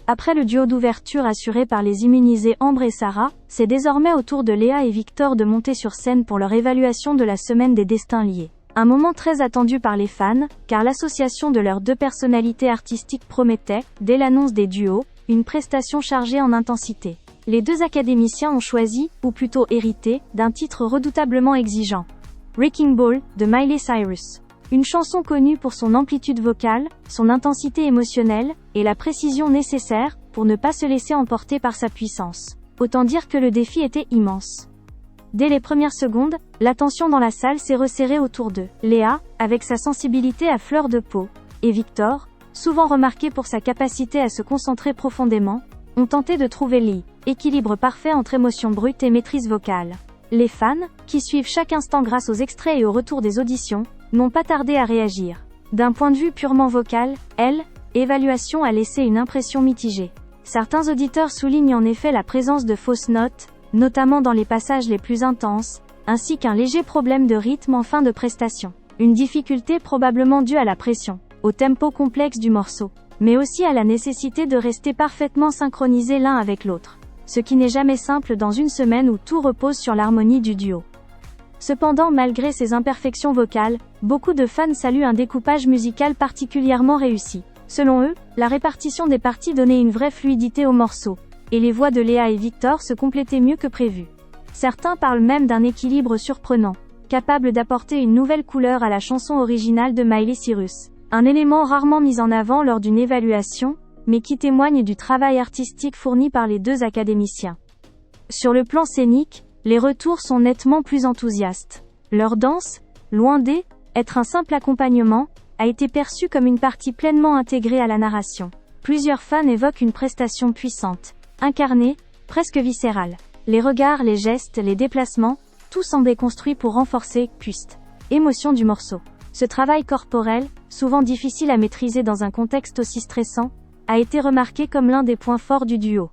Après le duo d'ouverture assuré par les immunisés Ambre et Sarah, c'est désormais au tour de Léa et Victor de monter sur scène pour leur évaluation de la semaine des destins liés. Un moment très attendu par les fans, car l'association de leurs deux personnalités artistiques promettait, dès l'annonce des duos, une prestation chargée en intensité. Les deux académiciens ont choisi, ou plutôt hérité, d'un titre redoutablement exigeant. Wrecking Ball, de Miley Cyrus. Une chanson connue pour son amplitude vocale, son intensité émotionnelle, et la précision nécessaire, pour ne pas se laisser emporter par sa puissance. Autant dire que le défi était immense. Dès les premières secondes, l'attention dans la salle s'est resserrée autour d'eux. Léa, avec sa sensibilité à fleur de peau, et Victor, souvent remarqué pour sa capacité à se concentrer profondément, ont tenté de trouver l'équilibre parfait entre émotion brute et maîtrise vocale. Les fans, qui suivent chaque instant grâce aux extraits et au retour des auditions, n'ont pas tardé à réagir. D'un point de vue purement vocal, l'évaluation a laissé une impression mitigée. Certains auditeurs soulignent en effet la présence de fausses notes, notamment dans les passages les plus intenses, ainsi qu'un léger problème de rythme en fin de prestation. Une difficulté probablement due à la pression, au tempo complexe du morceau, mais aussi à la nécessité de rester parfaitement synchronisés l'un avec l'autre. Ce qui n'est jamais simple dans une semaine où tout repose sur l'harmonie du duo. Cependant, malgré ces imperfections vocales, beaucoup de fans saluent un découpage musical particulièrement réussi. Selon eux, la répartition des parties donnait une vraie fluidité au morceau, et les voix de Léa et Victor se complétaient mieux que prévu. Certains parlent même d'un équilibre surprenant, capable d'apporter une nouvelle couleur à la chanson originale de Miley Cyrus. Un élément rarement mis en avant lors d'une évaluation, mais qui témoigne du travail artistique fourni par les deux académiciens. Sur le plan scénique, les retours sont nettement plus enthousiastes. Leur danse, loin d'être un simple accompagnement, a été perçue comme une partie pleinement intégrée à la narration. Plusieurs fans évoquent une prestation puissante, incarnée, presque viscérale. Les regards, les gestes, les déplacements, tout semblait construit pour renforcer, émotion du morceau. Ce travail corporel, souvent difficile à maîtriser dans un contexte aussi stressant, a été remarqué comme l'un des points forts du duo.